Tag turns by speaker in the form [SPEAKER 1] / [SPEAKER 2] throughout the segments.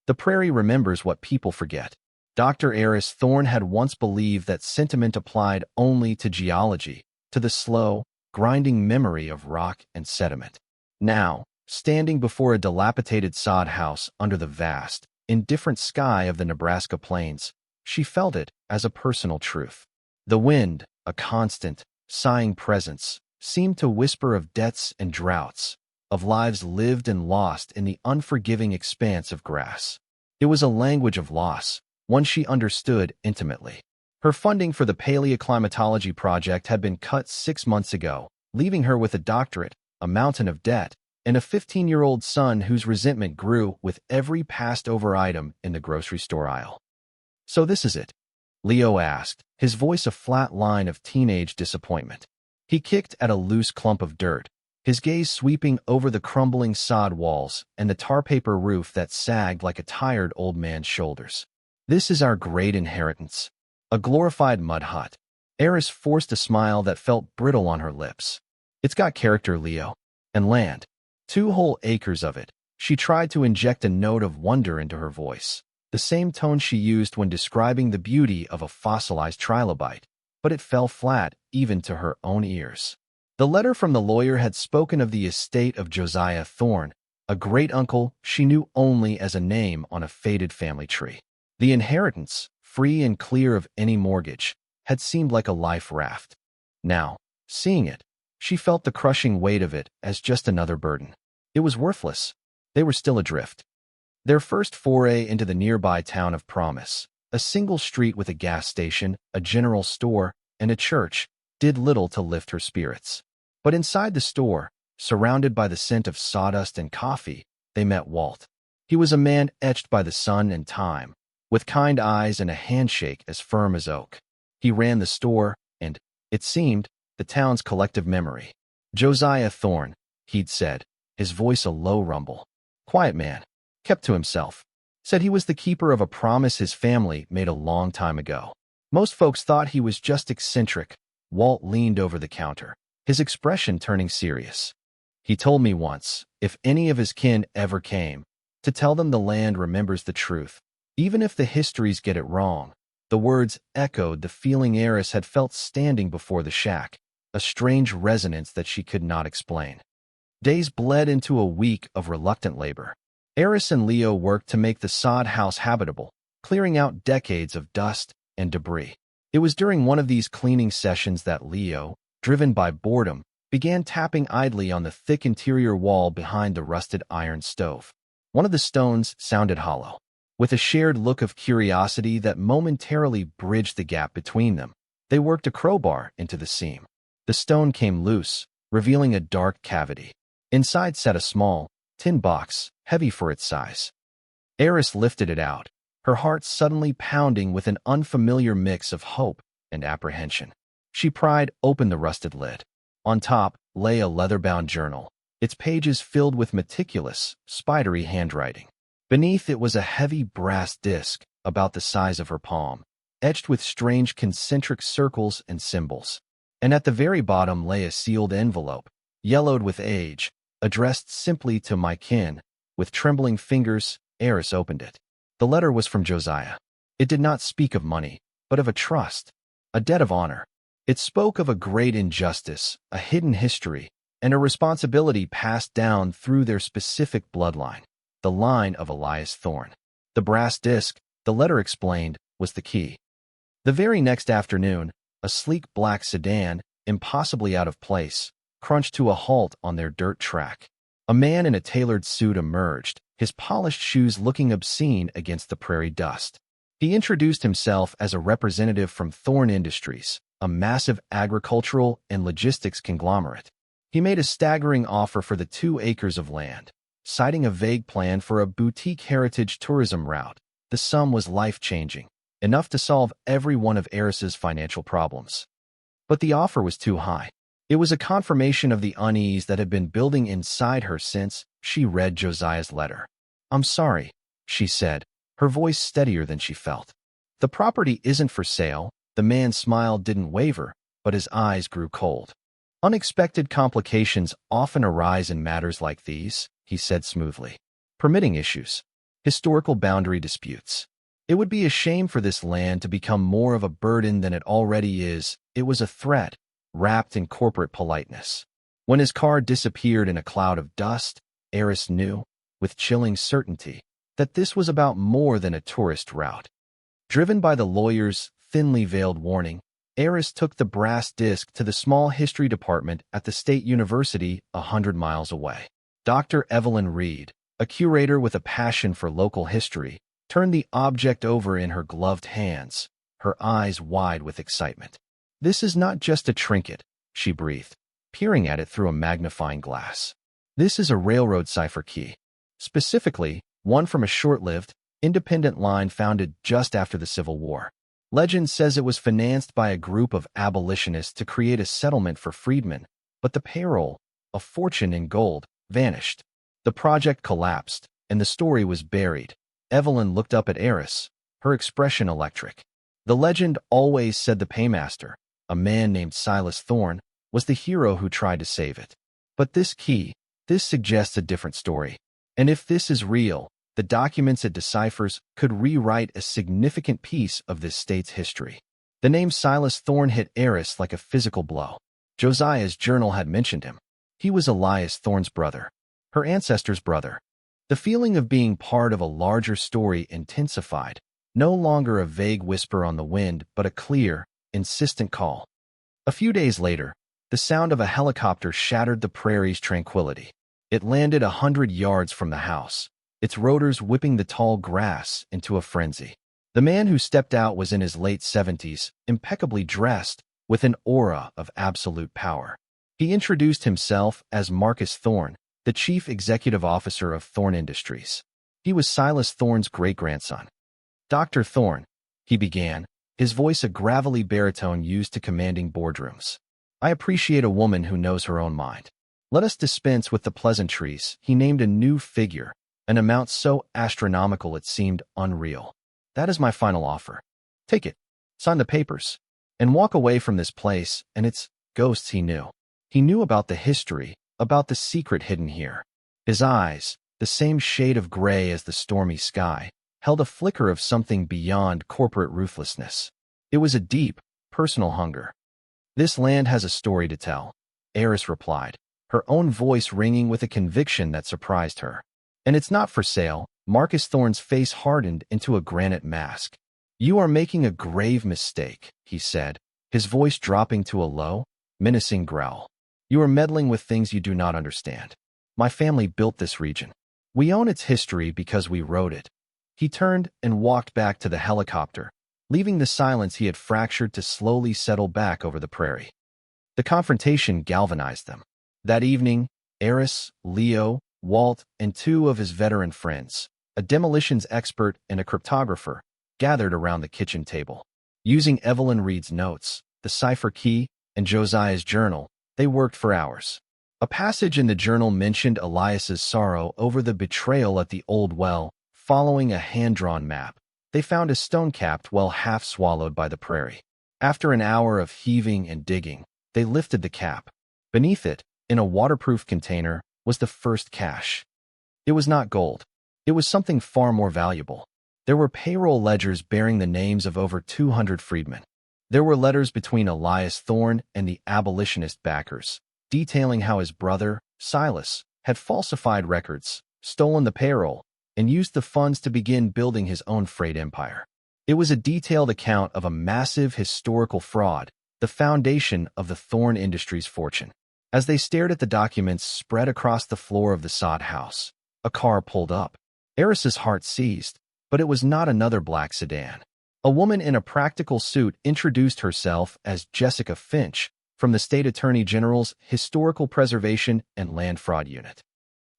[SPEAKER 1] The prairie remembers what people forget. Dr. Eris Thorne had once believed that sentiment applied only to geology, to the slow, grinding memory of rock and sediment. Now, standing before a dilapidated sod house under the vast, indifferent sky of the Nebraska plains, she felt it as a personal truth. The wind, a constant, sighing presence, seemed to whisper of deaths and droughts, of lives lived and lost in the unforgiving expanse of grass. It was a language of loss, one she understood intimately. Her funding for the paleoclimatology project had been cut 6 months ago, leaving her with a doctorate, a mountain of debt, and a 15-year-old son whose resentment grew with every passed-over item in the grocery store aisle. "So this is it?" Leo asked, his voice a flat line of teenage disappointment. He kicked at a loose clump of dirt, his gaze sweeping over the crumbling sod walls and the tar paper roof that sagged like a tired old man's shoulders. "This is our great inheritance. A glorified mud hut." Eris forced a smile that felt brittle on her lips. "It's got character, Leo. And land. 2 whole acres of it." She tried to inject a note of wonder into her voice, the same tone she used when describing the beauty of a fossilized trilobite, but it fell flat even to her own ears. The letter from the lawyer had spoken of the estate of Josiah Thorne, a great-uncle she knew only as a name on a faded family tree. The inheritance, free and clear of any mortgage, had seemed like a life raft. Now, seeing it, she felt the crushing weight of it as just another burden. It was worthless. They were still adrift. Their first foray into the nearby town of Promise, a single street with a gas station, a general store, and a church, did little to lift her spirits. But inside the store, surrounded by the scent of sawdust and coffee, they met Walt. He was a man etched by the sun and time, with kind eyes and a handshake as firm as oak. He ran the store and, it seemed, the town's collective memory. "Josiah Thorne," he'd said, his voice a low rumble. Quiet man, kept to himself. Said he was the keeper of a promise his family made a long time ago. Most folks thought he was just eccentric. Walt leaned over the counter, his expression turning serious. "He told me once, if any of his kin ever came, to tell them the land remembers the truth, even if the histories get it wrong." The words echoed the feeling Eris had felt standing before the shack, a strange resonance that she could not explain. Days bled into a week of reluctant labor. Eris and Leo worked to make the sod house habitable, clearing out decades of dust and debris. It was during one of these cleaning sessions that Leo, driven by boredom, began tapping idly on the thick interior wall behind the rusted iron stove. One of the stones sounded hollow. With a shared look of curiosity that momentarily bridged the gap between them, they worked a crowbar into the seam. The stone came loose, revealing a dark cavity. Inside sat a small, tin box, heavy for its size. Eris lifted it out, her heart suddenly pounding with an unfamiliar mix of hope and apprehension. She pried open the rusted lid. On top lay a leather-bound journal, its pages filled with meticulous, spidery handwriting. Beneath it was a heavy brass disc about the size of her palm, etched with strange concentric circles and symbols. And at the very bottom lay a sealed envelope, yellowed with age, addressed simply to "my kin." With trembling fingers, Eris opened it. The letter was from Josiah. It did not speak of money, but of a trust, a debt of honor. It spoke of a great injustice, a hidden history, and a responsibility passed down through their specific bloodline, the line of Elias Thorne. The brass disc, the letter explained, was the key. The very next afternoon, a sleek black sedan, impossibly out of place, crunched to a halt on their dirt track. A man in a tailored suit emerged, his polished shoes looking obscene against the prairie dust. He introduced himself as a representative from Thorne Industries, a massive agricultural and logistics conglomerate. He made a staggering offer for the 2 acres of land, citing a vague plan for a boutique heritage tourism route. The sum was life-changing, enough to solve every one of Eris's financial problems. But the offer was too high. It was a confirmation of the unease that had been building inside her since she read Josiah's letter. "I'm sorry," she said, her voice steadier than she felt. "The property isn't for sale." The man's smile didn't waver, but his eyes grew cold. "Unexpected complications often arise in matters like these," he said smoothly. "Permitting issues. historical boundary disputes. It would be a shame for this land to become more of a burden than it already is. It was a threat, wrapped in corporate politeness. When his car disappeared in a cloud of dust, Eris knew, with chilling certainty, that this was about more than a tourist route. Driven by the lawyer's thinly veiled warning, Eris took the brass disc to the small history department at the State University 100 miles away. Dr. Evelyn Reed, a curator with a passion for local history, turned the object over in her gloved hands, her eyes wide with excitement. "This is not just a trinket," she breathed, peering at it through a magnifying glass. "This is a railroad cipher key. Specifically, one from a short-lived, independent line founded just after the Civil War. Legend says it was financed by a group of abolitionists to create a settlement for freedmen, but the payroll, a fortune in gold, vanished. The project collapsed, and the story was buried." Evelyn looked up at Eris, her expression electric. The legend always said the paymaster, a man named Silas Thorne, was the hero who tried to save it. But this key, this suggests a different story. And if this is real, the documents it deciphers could rewrite a significant piece of this state's history. The name Silas Thorne hit Eris like a physical blow. Josiah's journal had mentioned him. He was Elias Thorne's brother, her ancestor's brother. The feeling of being part of a larger story intensified, no longer a vague whisper on the wind, but a clear, insistent call. A few days later, the sound of a helicopter shattered the prairie's tranquility. It landed 100 yards from the house, its rotors whipping the tall grass into a frenzy. The man who stepped out was in his late 70s, impeccably dressed, with an aura of absolute power. He introduced himself as Marcus Thorne, the chief executive officer of Thorne Industries. He was Silas Thorne's great-grandson. "Dr. Thorne," he began, his voice a gravelly baritone used to commanding boardrooms. "I appreciate a woman who knows her own mind. Let us dispense with the pleasantries." He named a new figure, an amount so astronomical it seemed unreal. "That is my final offer. Take it, sign the papers, and walk away from this place and its ghosts." He knew. He knew about the history, about the secret hidden here. His eyes, the same shade of gray as the stormy sky, held a flicker of something beyond corporate ruthlessness. It was a deep, personal hunger. "This land has a story to tell," Eris replied, her own voice ringing with a conviction that surprised her. "And it's not for sale." Marcus Thorne's face hardened into a granite mask. "You are making a grave mistake," he said, his voice dropping to a low, menacing growl. "You are meddling with things you do not understand. My family built this region. We own its history because we wrote it." He turned and walked back to the helicopter, leaving the silence he had fractured to slowly settle back over the prairie. The confrontation galvanized them. That evening, Eris, Leo, Walt, and two of his veteran friends, a demolitions expert and a cryptographer, gathered around the kitchen table. Using Evelyn Reed's notes, the cipher key, and Josiah's journal, they worked for hours. A passage in the journal mentioned Elias's sorrow over the betrayal at the old well. Following a hand-drawn map, they found a stone-capped well half swallowed by the prairie. After an hour of heaving and digging, they lifted the cap. Beneath it, in a waterproof container, was the first cash. It was not gold. It was something far more valuable. There were payroll ledgers bearing the names of over 200 freedmen. There were letters between Elias Thorne and the abolitionist backers, detailing how his brother, Silas, had falsified records, stolen the payroll, and used the funds to begin building his own freight empire. It was a detailed account of a massive historical fraud, the foundation of the Thorne Industries' fortune. As they stared at the documents spread across the floor of the sod house, a car pulled up. Eris's heart seized, but it was not another black sedan. A woman in a practical suit introduced herself as Jessica Finch from the State Attorney General's Historical Preservation and Land Fraud Unit.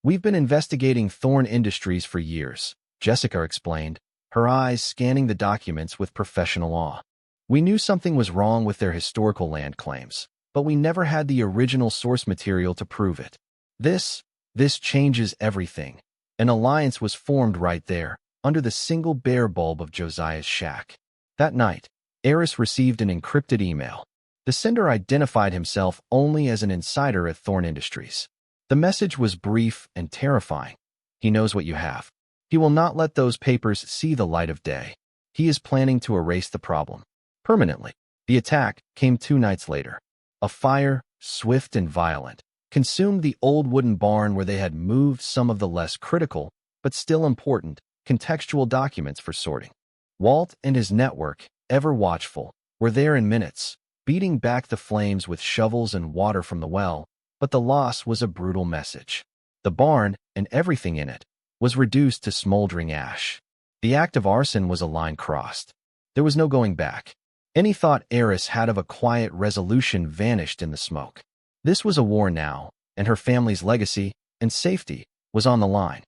[SPEAKER 1] "We've been investigating Thorne Industries for years," Jessica explained, her eyes scanning the documents with professional awe. "We knew something was wrong with their historical land claims, but we never had the original source material to prove it. This changes everything." An alliance was formed right there, under the single bare bulb of Josiah's shack. That night, Eris received an encrypted email. The sender identified himself only as an insider at Thorne Industries. The message was brief and terrifying. "He knows what you have. He will not let those papers see the light of day. He is planning to erase the problem permanently. The attack came 2 nights later. A fire, swift and violent, consumed the old wooden barn where they had moved some of the less critical, but still important, contextual documents for sorting. Walt and his network, ever watchful, were there in minutes, beating back the flames with shovels and water from the well, but the loss was a brutal message. The barn, and everything in it, was reduced to smoldering ash. The act of arson was a line crossed. There was no going back. Any thought Eris had of a quiet resolution vanished in the smoke. This was a war now, and her family's legacy and safety was on the line.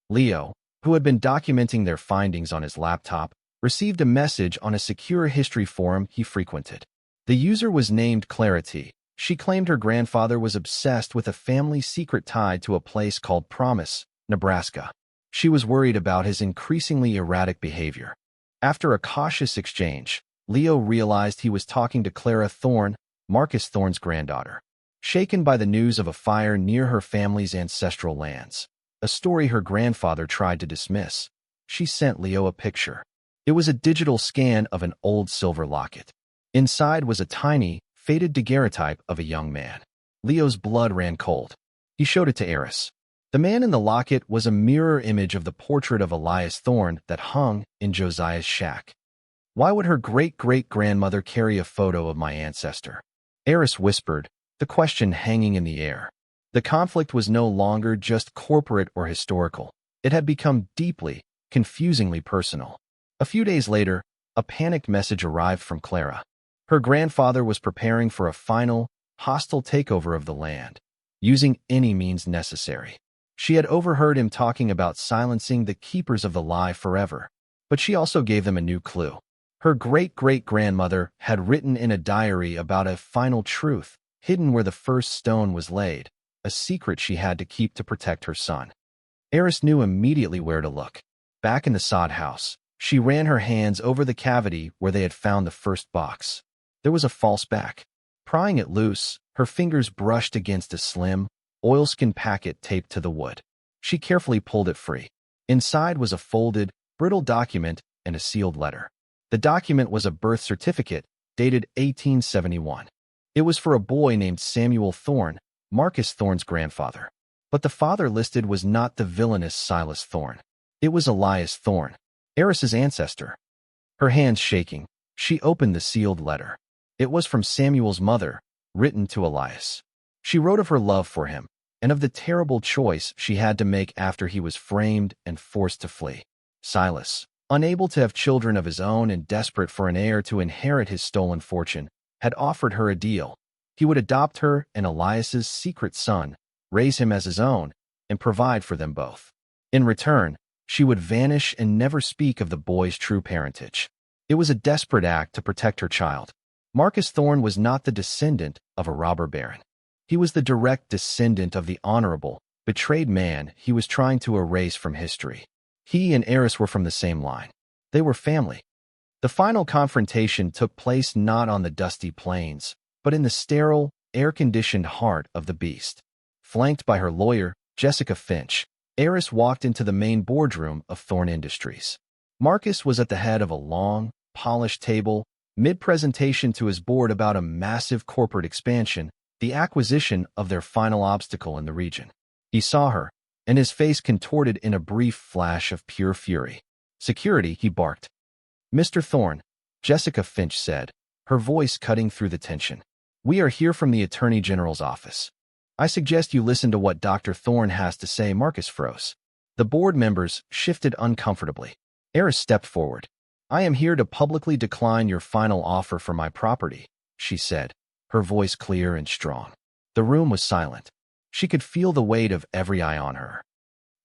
[SPEAKER 1] Leo, who had been documenting their findings on his laptop, received a message on a secure history forum he frequented. The user was named Clarity. She claimed her grandfather was obsessed with a family secret tied to a place called Promise, Nebraska. She was worried about his increasingly erratic behavior. After a cautious exchange, Leo realized he was talking to Clara Thorne, Marcus Thorne's granddaughter. Shaken by the news of a fire near her family's ancestral lands, a story her grandfather tried to dismiss, she sent Leo a picture. It was a digital scan of an old silver locket. Inside was a tiny, faded daguerreotype of a young man. Leo's blood ran cold. He showed it to Eris. The man in the locket was a mirror image of the portrait of Elias Thorne that hung in Josiah's shack. Why would her great-great-grandmother carry a photo of my ancestor? Eris whispered, the question hanging in the air. The conflict was no longer just corporate or historical. It had become deeply, confusingly personal. A few days later, a panicked message arrived from Clara. Her grandfather was preparing for a final, hostile takeover of the land, using any means necessary. She had overheard him talking about silencing the keepers of the lie forever, but she also gave them a new clue. Her great-great-grandmother had written in a diary about a final truth, hidden where the first stone was laid, a secret she had to keep to protect her son. Eris knew immediately where to look. Back in the sod house, she ran her hands over the cavity where they had found the first box. There was a false back. Prying it loose, her fingers brushed against a slim, oilskin packet taped to the wood. She carefully pulled it free. Inside was a folded, brittle document and a sealed letter. The document was a birth certificate, dated 1871. It was for a boy named Samuel Thorne, Marcus Thorne's grandfather. But the father listed was not the villainous Silas Thorne. It was Elias Thorne, Eris's ancestor. Her hands shaking, she opened the sealed letter. It was from Samuel's mother, written to Elias. She wrote of her love for him, and of the terrible choice she had to make after he was framed and forced to flee. Silas, unable to have children of his own and desperate for an heir to inherit his stolen fortune, had offered her a deal. He would adopt her and Elias's secret son, raise him as his own, and provide for them both. In return, she would vanish and never speak of the boy's true parentage. It was a desperate act to protect her child. Marcus Thorne was not the descendant of a robber baron. He was the direct descendant of the honorable, betrayed man he was trying to erase from history. He and Eris were from the same line. They were family. The final confrontation took place not on the dusty plains, but in the sterile, air-conditioned heart of the beast. Flanked by her lawyer, Jessica Finch, Eris walked into the main boardroom of Thorne Industries. Marcus was at the head of a long, polished table, mid-presentation to his board about a massive corporate expansion, the acquisition of their final obstacle in the region. He saw her, and his face contorted in a brief flash of pure fury. "Security," he barked. "Mr. Thorne," Jessica Finch said, her voice cutting through the tension. "We are here from the Attorney General's office. I suggest you listen to what Dr. Thorne has to say." Marcus froze. The board members shifted uncomfortably. Eris stepped forward. "I am here to publicly decline your final offer for my property," she said, her voice clear and strong. The room was silent. She could feel the weight of every eye on her.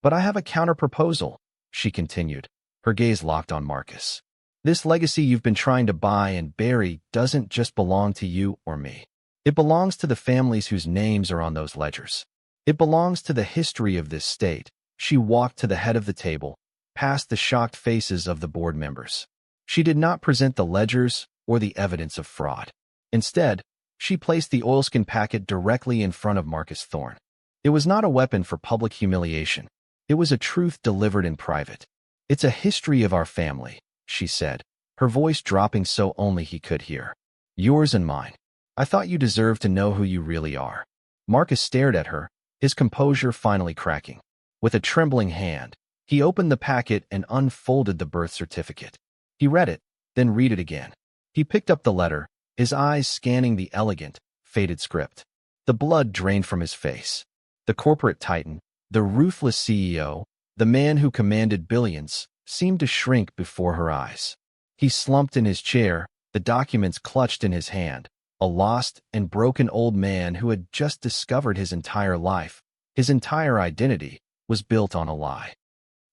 [SPEAKER 1] "But I have a counter-proposal," she continued, her gaze locked on Marcus. "This legacy you've been trying to buy and bury doesn't just belong to you or me. It belongs to the families whose names are on those ledgers. It belongs to the history of this state." She walked to the head of the table, past the shocked faces of the board members. She did not present the ledgers or the evidence of fraud. Instead, she placed the oilskin packet directly in front of Marcus Thorne. It was not a weapon for public humiliation. It was a truth delivered in private. "It's a history of our family," she said, her voice dropping so only he could hear. "Yours and mine. I thought you deserved to know who you really are." Marcus stared at her, his composure finally cracking. With a trembling hand, he opened the packet and unfolded the birth certificate. He read it, then read it again. He picked up the letter, his eyes scanning the elegant, faded script. The blood drained from his face. The corporate titan, the ruthless CEO, the man who commanded billions, seemed to shrink before her eyes. He slumped in his chair, the documents clutched in his hand, a lost and broken old man who had just discovered his entire life, his entire identity, was built on a lie.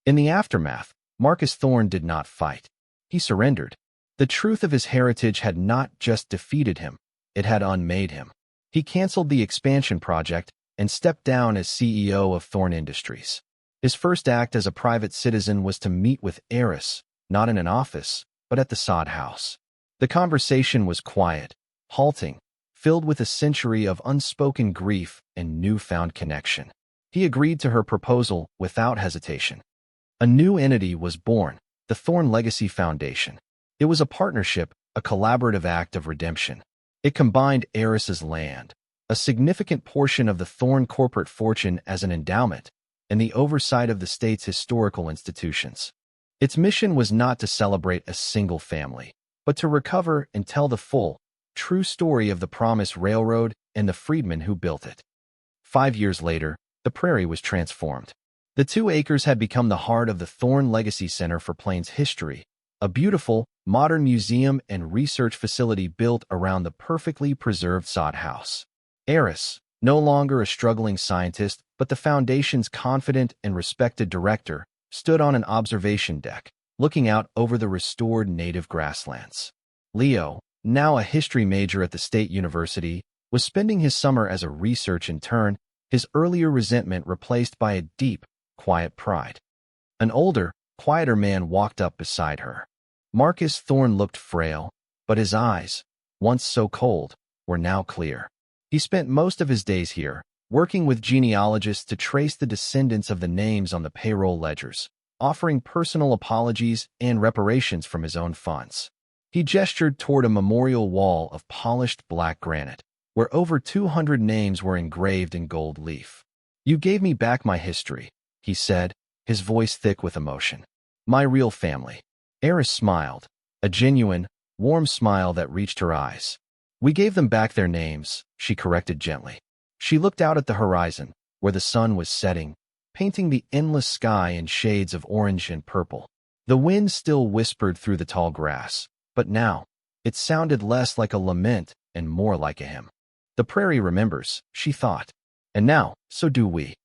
[SPEAKER 1] In the aftermath, Marcus Thorne did not fight. He surrendered. The truth of his heritage had not just defeated him, it had unmade him. He canceled the expansion project and stepped down as CEO of Thorne Industries. His first act as a private citizen was to meet with Eris, not in an office, but at the sod house. The conversation was quiet, halting, filled with a century of unspoken grief and newfound connection. He agreed to her proposal without hesitation. A new entity was born, the Thorne Legacy Foundation. It was a partnership, a collaborative act of redemption. It combined Eris's land, a significant portion of the Thorne corporate fortune as an endowment, and the oversight of the state's historical institutions. Its mission was not to celebrate a single family, but to recover and tell the full, true story of the Promise Railroad and the freedmen who built it. 5 years later, the Prairie was transformed. The 2 acres had become the heart of the Thorne Legacy Center for Plains History, a beautiful, modern museum and research facility built around the perfectly preserved sod house. Eris, no longer a struggling scientist, but the Foundation's confident and respected director, stood on an observation deck, looking out over the restored native grasslands. Leo, now a history major at the State University, was spending his summer as a research intern, his earlier resentment replaced by a deep, quiet pride. An older, quieter man walked up beside her. Marcus Thorne looked frail, but his eyes, once so cold, were now clear. He spent most of his days here, working with genealogists to trace the descendants of the names on the payroll ledgers, offering personal apologies and reparations from his own funds. He gestured toward a memorial wall of polished black granite, where over 200 names were engraved in gold leaf. "You gave me back my history," he said, his voice thick with emotion. "My real family." Eris smiled, a genuine, warm smile that reached her eyes. "We gave them back their names," she corrected gently. She looked out at the horizon, where the sun was setting, painting the endless sky in shades of orange and purple. The wind still whispered through the tall grass, but now, it sounded less like a lament and more like a hymn. "The Prairie remembers," she thought. "And now, so do we."